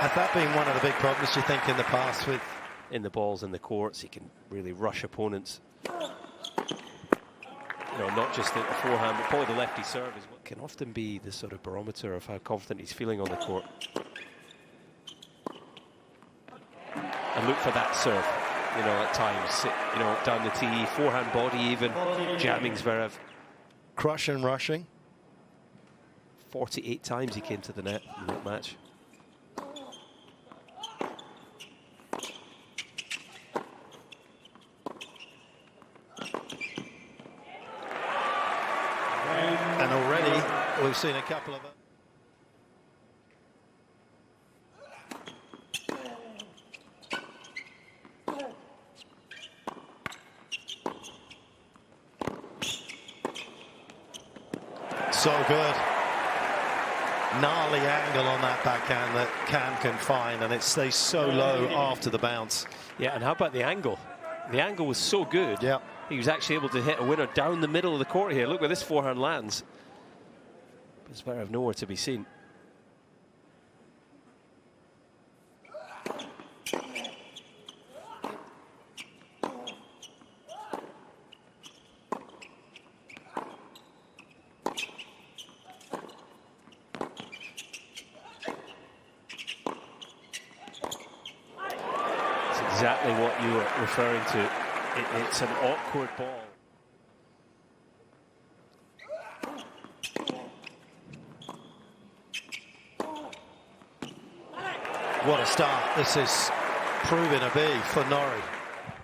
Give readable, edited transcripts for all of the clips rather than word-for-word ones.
Had that been one of the big problems, you think, in the past with in the balls in the courts? He can really rush opponents. You know, not just the forehand, but probably the lefty serve is what can often be the sort of barometer of how confident he's feeling on the court. And look for that serve, you know, at times, you know, down the tee, forehand body even, jamming Zverev. Crush and rushing. 48 times he came to the net in that match. And already we've seen a couple of... So good. Gnarly angle on that backhand that Cain can find, and it stays so low after the bounce. Yeah, and how about the angle? The angle was so good. Yeah. He was actually able to hit a winner down the middle of the court here. Look where this forehand lands. But Zverev nowhere to be seen. Exactly what you were referring to. It's an awkward ball. What a start this is proving to be for Norrie.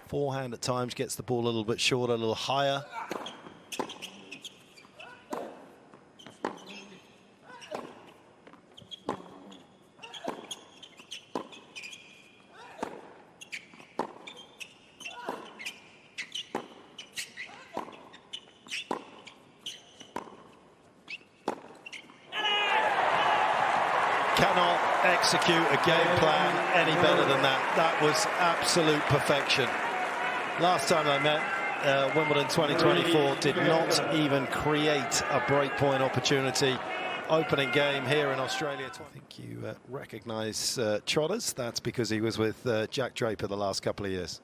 Forehand at times gets the ball a little bit shorter, a little higher. Cannot execute a game plan any better than that. That was absolute perfection. Last time I met, Wimbledon 2024 did not even create a breakpoint opportunity. Opening game here in Australia. I think you recognise Trotters. That's because he was with Jack Draper the last couple of years.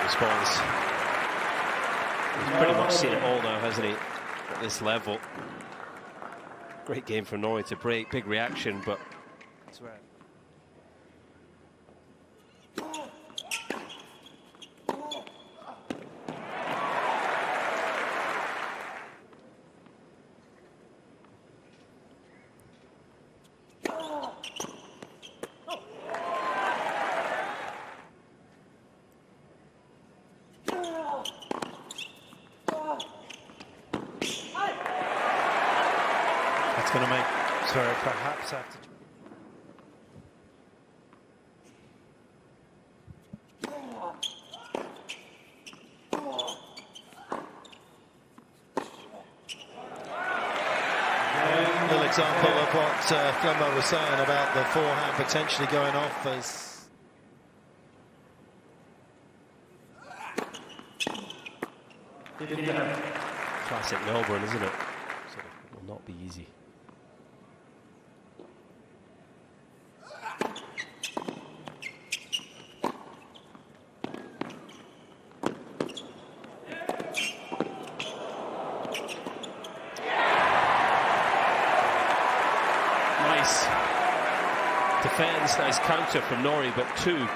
Response. He's pretty much seen it all now, hasn't he, at this level. Great game for Norrie to break, big reaction, but that's where it's going to make Zverev perhaps have to... Little example of what Flemmo was saying about the forehand potentially going off as... classic Melbourne, isn't it? So it will not be easy. Nice defense, nice counter from Norrie, but two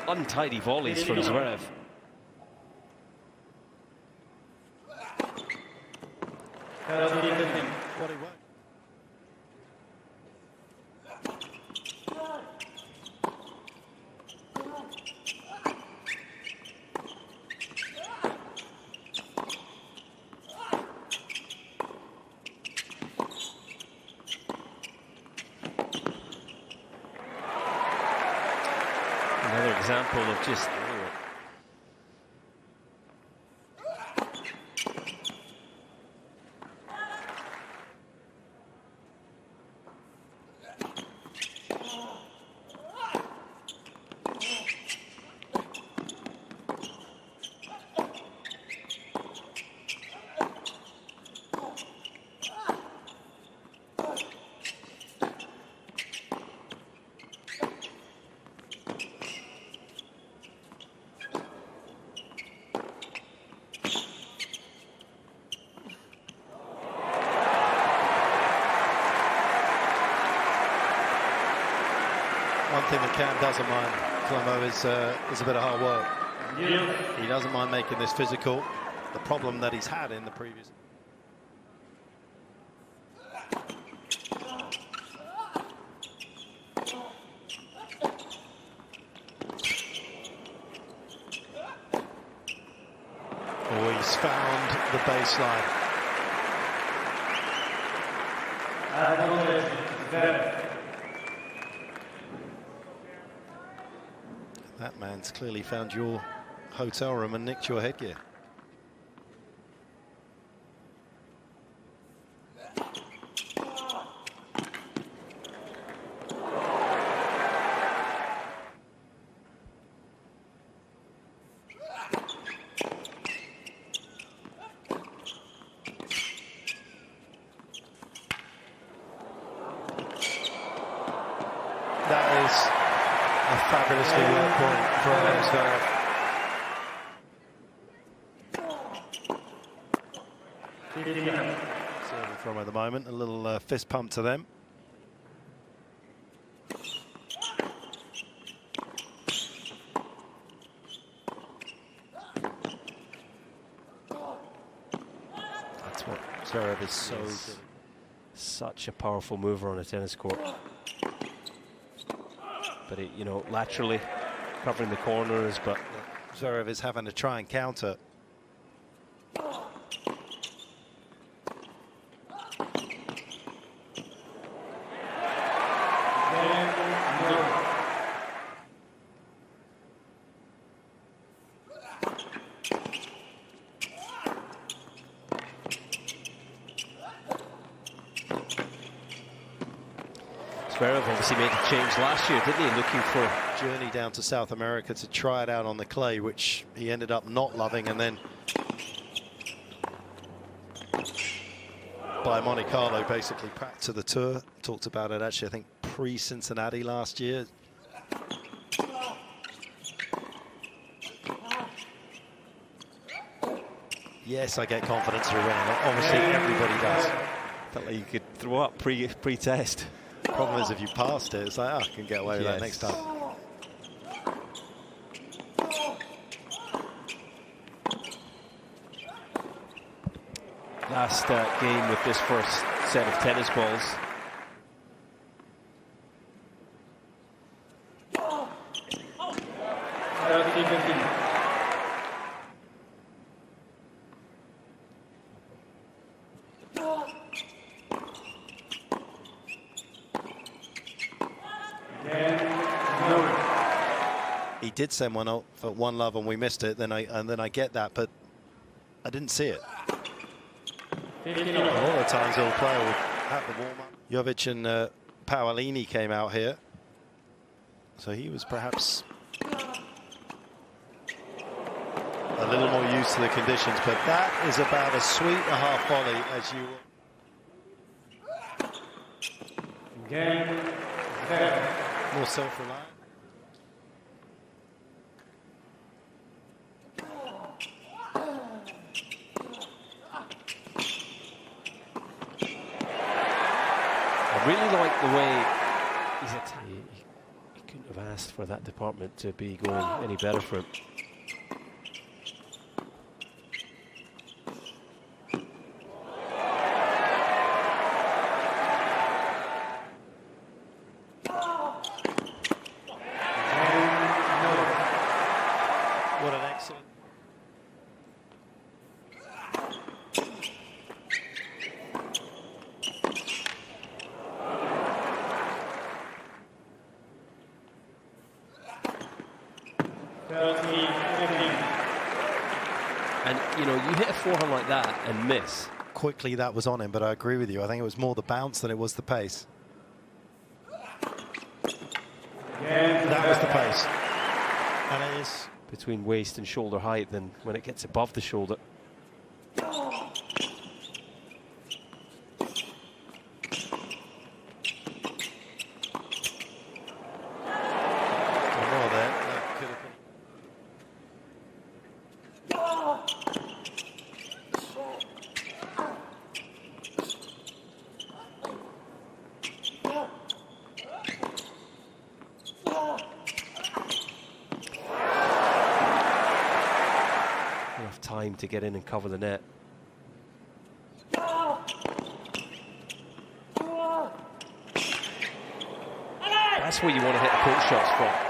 untidy volleys from Zverev. What he won't. example of just... One thing that Cain doesn't mind, Clemmo, is a bit of hard work. He doesn't mind making this physical. The problem that he's had in the previous... Oh, he's found the baseline. That man's clearly found your hotel room and nicked your headgear. That is a fabulously worked point for Zverev. Serving from at the moment, a little fist pump to them. That's what Zverev is so good. Such a powerful mover on a tennis court. But it, you know, laterally covering the corners, but Zverev is having to try and counter. Zverev obviously made a change last year, didn't he? Looking for a journey down to South America to try it out on the clay, which he ended up not loving, and then by Monte Carlo basically back to the tour. Talked about it actually, I think, pre-Cincinnati last year. Yes, I get confidence through winning. Obviously, everybody does. Felt like you could throw up pre-test. Problem is, if you passed it, it's like, oh, I can get away with that next time. Last game with this first set of tennis balls. He did send one out for one love and we missed it. Then I get that, but I didn't see it. All the times he'll play at the warm-up. Jovic and Paolini came out here, so he was perhaps a little more used to the conditions. But that is about as sweet a half volley as you will. Game, more self-reliant. I really like the way he's attacking. He couldn't have asked for that department to be going any better for him. What an excellent. And, you know, you hit a forehand like that and miss. Quickly that was on him, but I agree with you. I think it was more the bounce than it was the pace. That was the pace. And it is Between waist and shoulder height than when it gets above the shoulder. Time to get in and cover the net. That's where you want to hit approach shots from.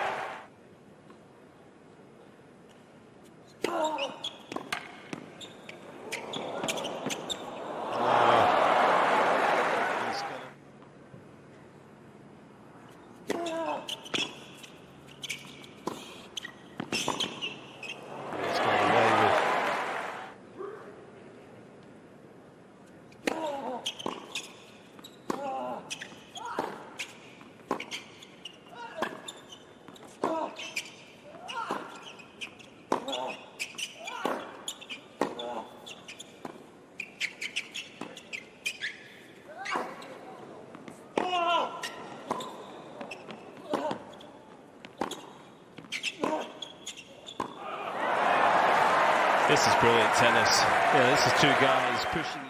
This is brilliant tennis. Yeah, this is two guys pushing.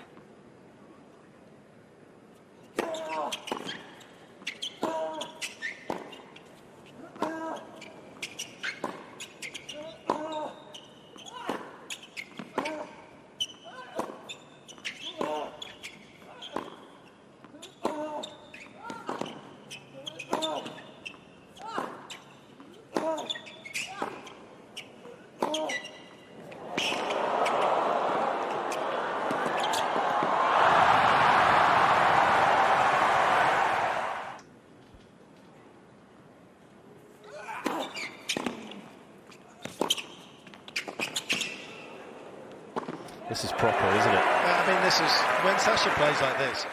This is proper, isn't it? I mean, this is when Sasha plays like this.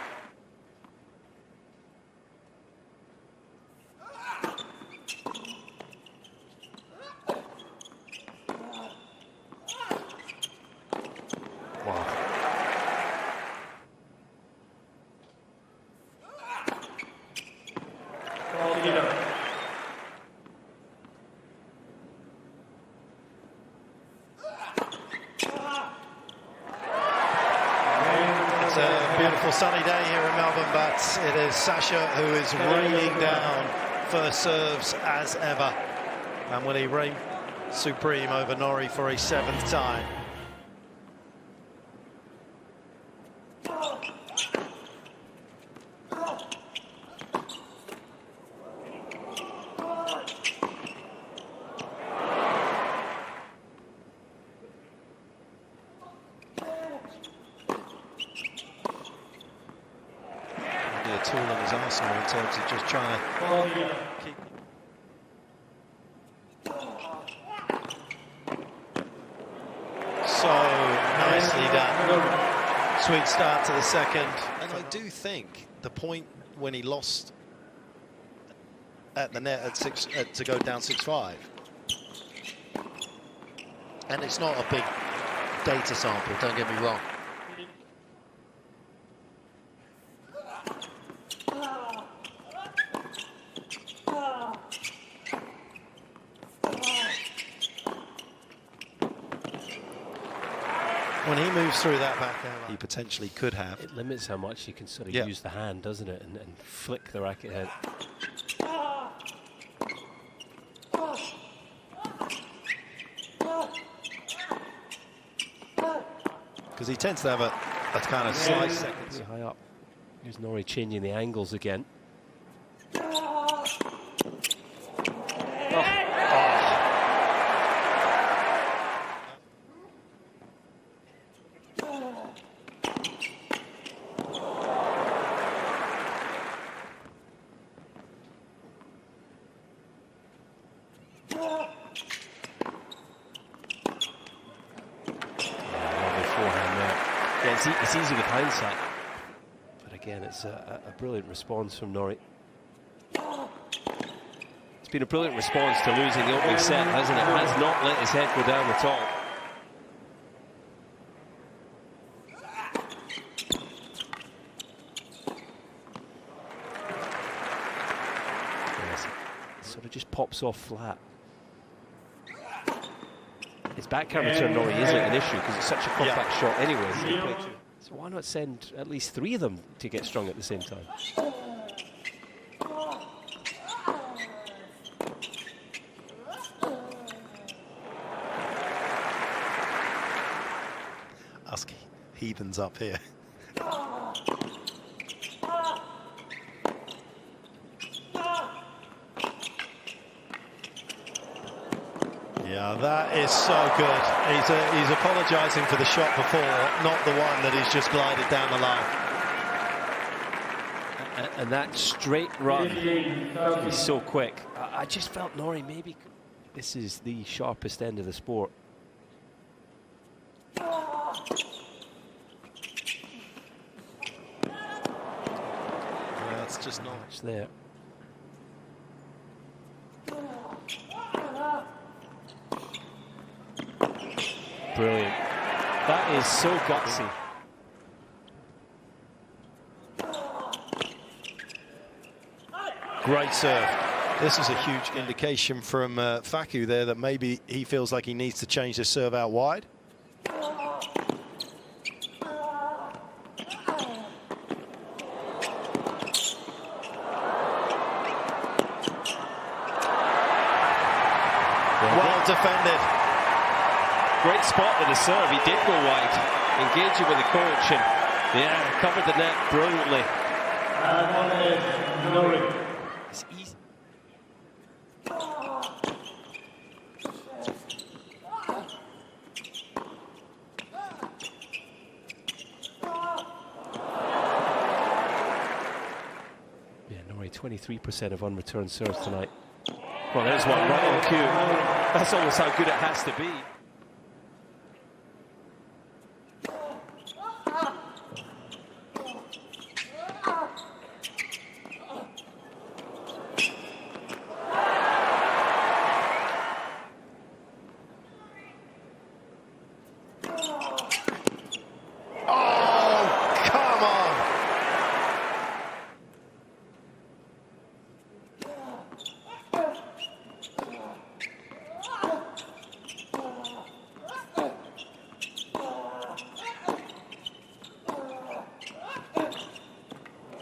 Wow. It's a beautiful sunny day here in Melbourne, but it is Sasha who is raining down first serves as ever. And will he reign supreme over Norrie for a 7th time? A tool in his arsenal in terms of just trying to keep. So nicely done. Sweet start to the second. And I do think the point when he lost at the net at to go down 6-5, and it's not a big data sample, don't get me wrong. When he moves through that back he potentially could have. It limits how much you can sort of use the hand, doesn't it? And flick the racket head. Because he tends to have a kind of slice second. Pretty high up. Here's Norrie changing the angles again. It's easy with hindsight. But again, it's a brilliant response from Norrie. It's been a brilliant response to losing the opening set, hasn't it? Has not let his head go down at all. Yes, it sort of just pops off flat. His backhand return, Norrie, isn't an issue because it's such a compact shot anyway. So why not send at least 3 of them to get strung at the same time? Ask heathens up here. Yeah, that is so good. He's apologising for the shot before, not the one that he's just glided down the line. And that straight run is so quick. I just felt Norrie, maybe this is the sharpest end of the sport. Yeah, it's just not much there. Brilliant. That is so gutsy. Great serve. This is a huge indication from Facu there that maybe he feels like he needs to change the serve out wide. Well defended. Great spot with the serve. He did go wide, engaging with the coach, and yeah, covered the net brilliantly. It's easy. Yeah, Norrie, 23% of unreturned serves tonight. Well, there's one right on cue. That's almost how good it has to be.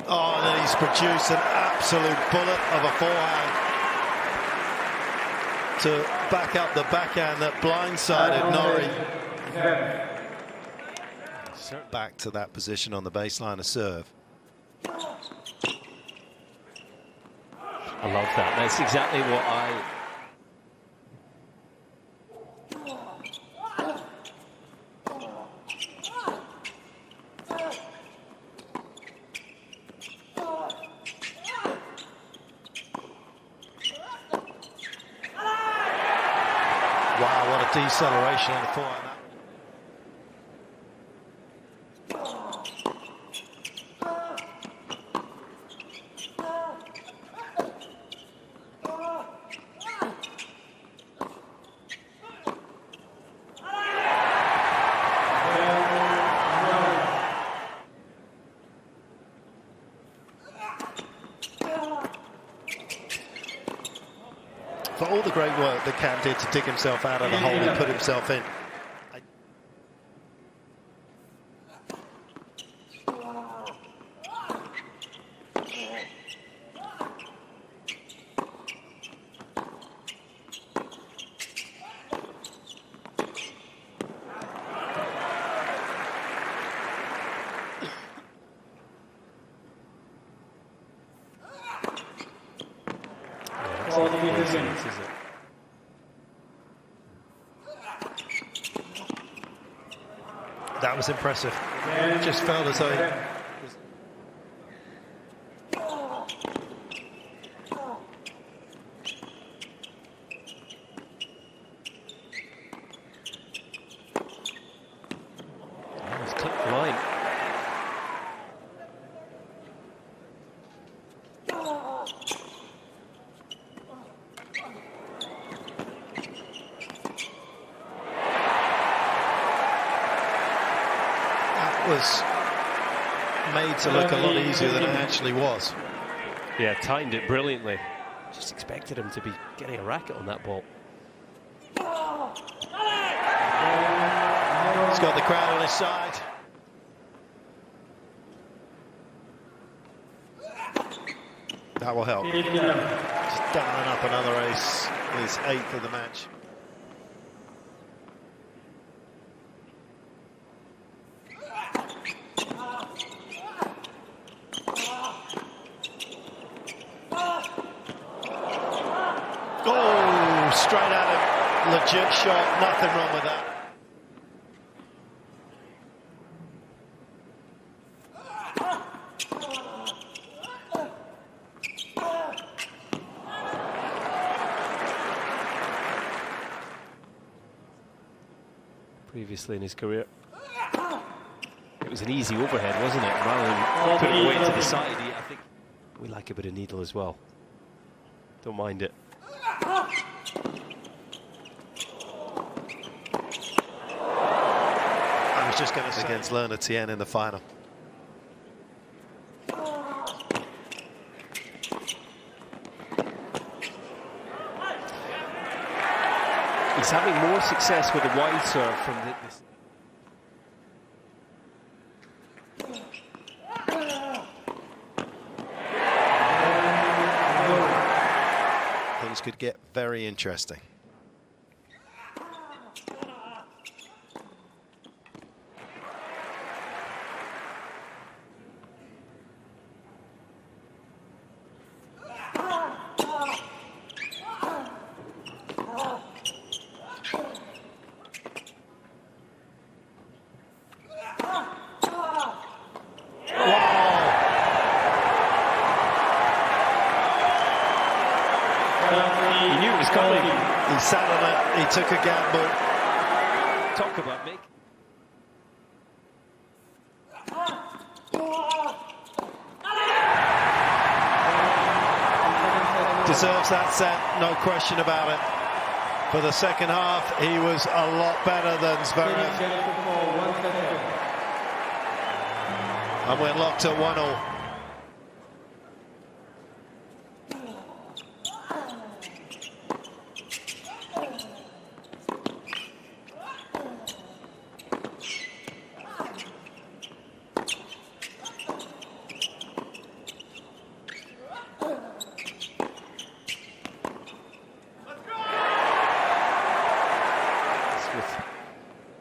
Oh, and then he's produced an absolute bullet of a forehand to back up the backhand that blindsided Norrie. Back to that position on the baseline of serve. I love that. That's exactly what I... Wow, what a deceleration on the forehand. For all the great work that Cam did to dig himself out of the hole and put himself in. That was impressive. It just felt as though he's clipped the line. Was made to look a lot easier than it actually was. Yeah, timed it brilliantly. Just expected him to be getting a racket on that ball. He's got the crowd on his side. That will help. Just dialing up another ace, his 8th of the match. Oh, straight at him. Legit shot, nothing wrong with that. Previously in his career, it was an easy overhead, wasn't it? Rather than put it away to the side, I think we like a bit of needle as well. Don't mind it. I was just going to say against Lerner Tien in the final. He's having more success with the wide serve from this. Things could get very interesting. He sat on it, he took a gamble. Talk about me. Deserves that set, no question about it. For the second half, he was a lot better than Zverev. And we're locked at 1-1.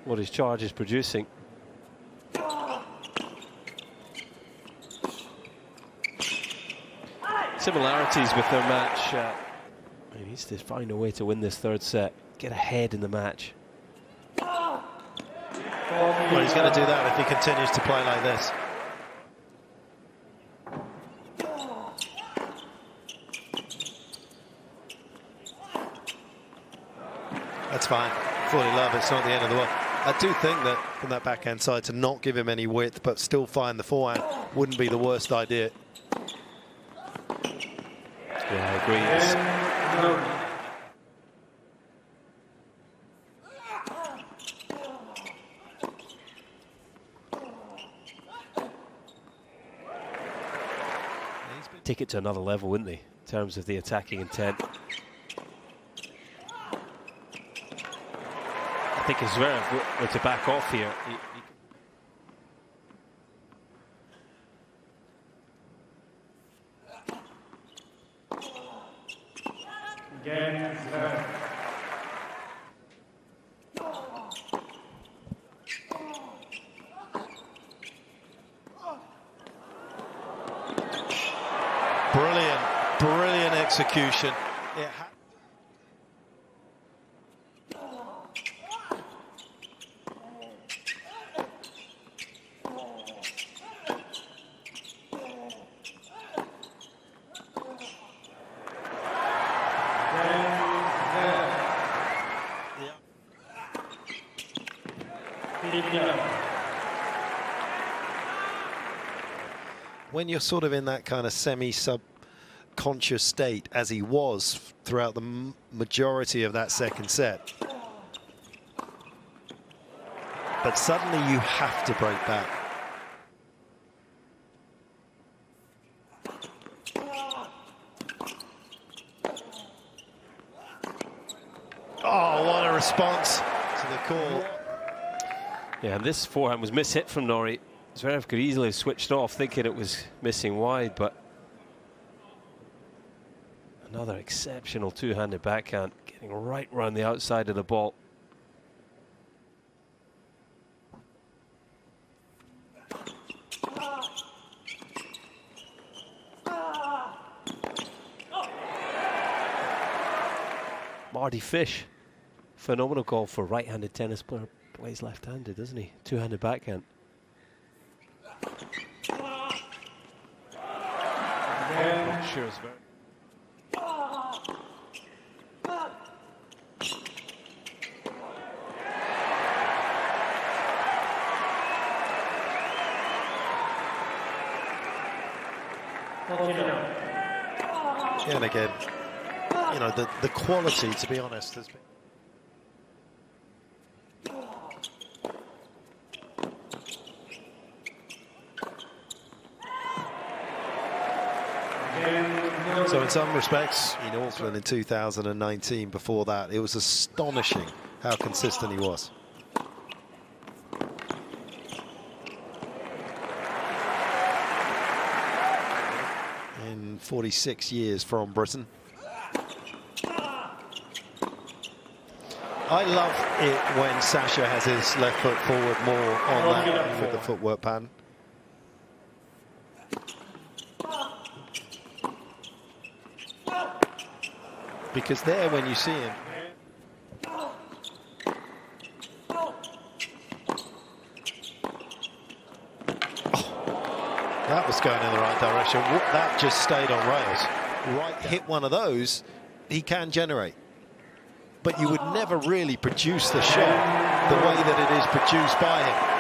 What his charge is producing. Similarities with their match. He needs to find a way to win this third set, get ahead in the match. Well, he's going to do that if he continues to play like this. That's fine. 40 love, it's not the end of the world. I do think that from that backhand side to not give him any width but still find the forehand wouldn't be the worst idea. Yeah, I agree. Take it to another level, wouldn't they, in terms of the attacking intent. I think if Zverev were to back off here, Again, Zverev. Brilliant execution. When you're sort of in that kind of semi-sub conscious state as he was throughout the majority of that second set. But suddenly you have to break back. Oh, what a response to the call. Yeah, and this forehand was mishit from Norrie. Zverev could easily have switched off thinking it was missing wide, but another exceptional two-handed backhand, getting right round the outside of the ball. Marty Fish, phenomenal call for right-handed tennis player. Plays left-handed, doesn't he? Two-handed backhand. Sure, it's very. And again, you know, the quality, to be honest, has been. So in some respects, in Auckland in 2019, before that, it was astonishing how consistent he was. In 46 years from Britain. I love it when Sasha has his left foot forward more on that with the footwork pattern. Because there, when you see him, that was going in the right direction. That just stayed on rails. Right, hit one of those, he can generate. But you would never really produce the shot the way that it is produced by him.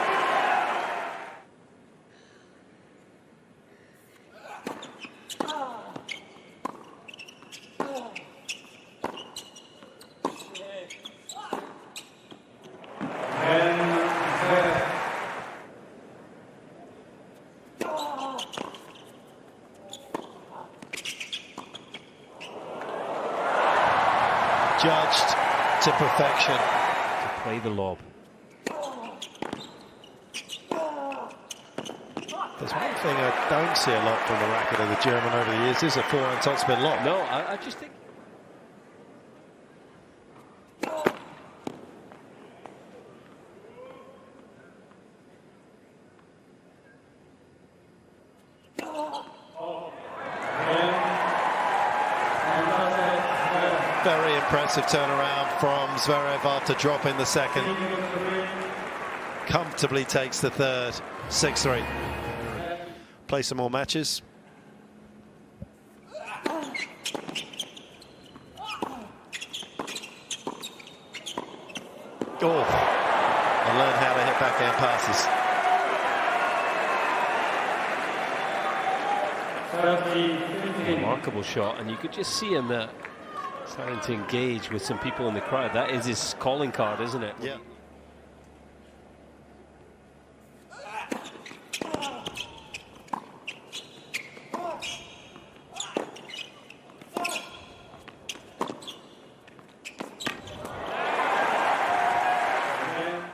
Judged to perfection. To play the lob. There's one thing I don't see a lot from the racket of the German over the years, is a forehand topspin lob. No, I just think. Very impressive turnaround from Zverev after dropping the second. Comfortably takes the third, 6-3. Play some more matches. Oh, and learn how to hit backhand passes. Remarkable shot, and you could just see him there starting to engage with some people in the crowd. That is his calling card, isn't it? Yeah.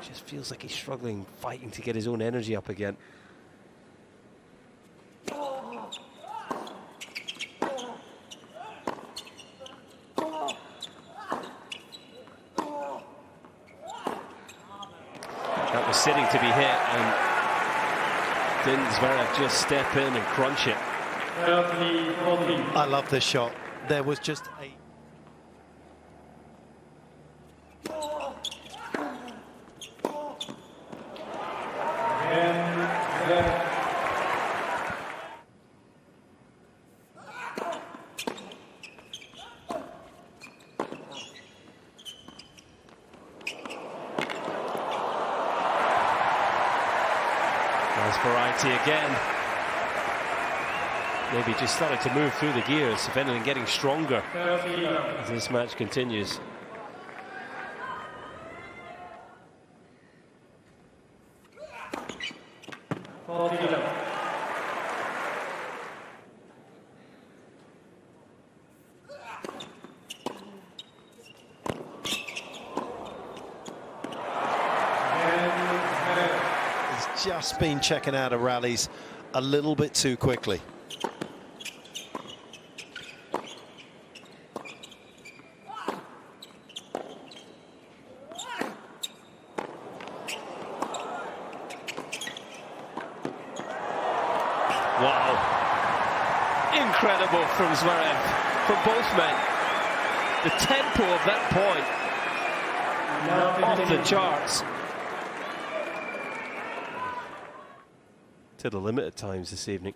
Just feels like he's struggling, fighting to get his own energy up again. Sitting to be hit, and didn't Zverev just step in and crunch it? I love this shot. There was just a... Nice variety again. maybe just starting to move through the gears, if anything, getting stronger 30 love. as this match continues. He's just been checking out of rallies a little bit too quickly. Wow. Incredible from Zverev, from both men. The tempo of that point, off the charts. To the limit at times this evening.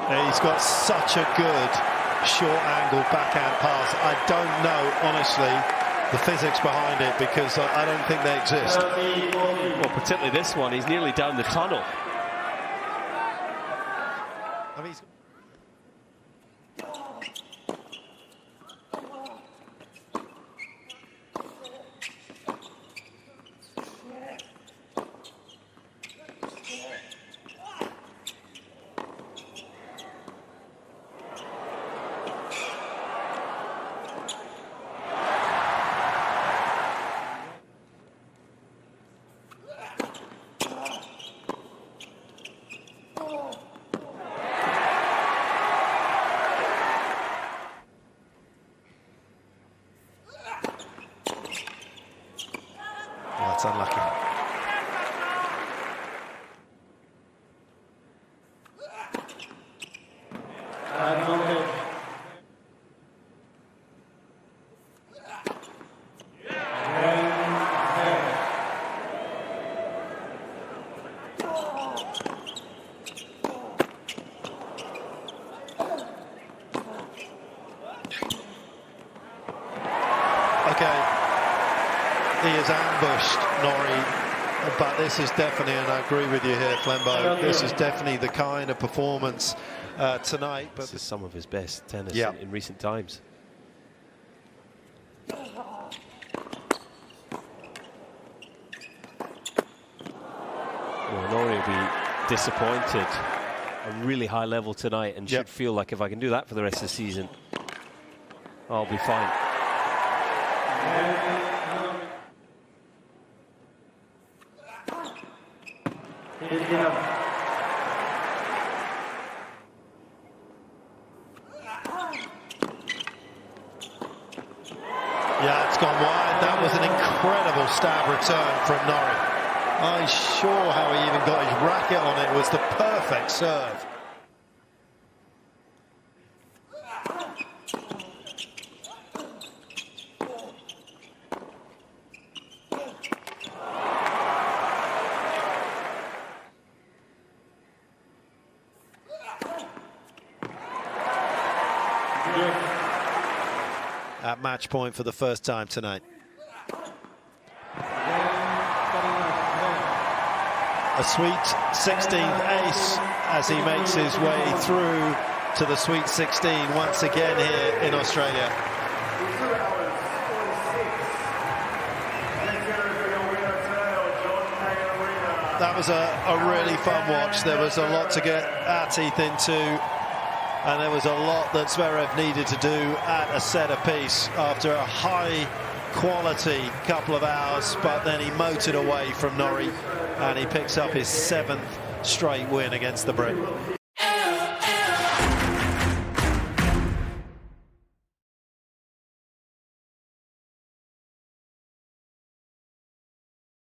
He's got such a good short angle backhand pass. I don't know, honestly, the physics behind it, because I don't think they exist. Well, particularly this one, he's nearly down the tunnel. I mean, that's unlucky. Okay, he has ambushed Norrie, but this is definitely, and I agree with you here, Flembo, this is definitely the kind of performance tonight. But This is some of his best tennis in recent times. Well, Norrie will be disappointed. A really high level tonight, and should feel like, if I can do that for the rest of the season, I'll be fine. Yeah, it's gone wide. That was an incredible stab return from Norrie. I'm sure how he even got his racket on it was the perfect serve. At match point for the first time tonight. A sweet 16th ace as he makes his way through to the sweet 16 once again here in Australia. That was a really fun watch. There was a lot to get our teeth into, and there was a lot that Zverev needed to do at a set apiece after a high quality couple of hours, but then he motored away from Norrie and he picks up his 7th straight win against the Brit.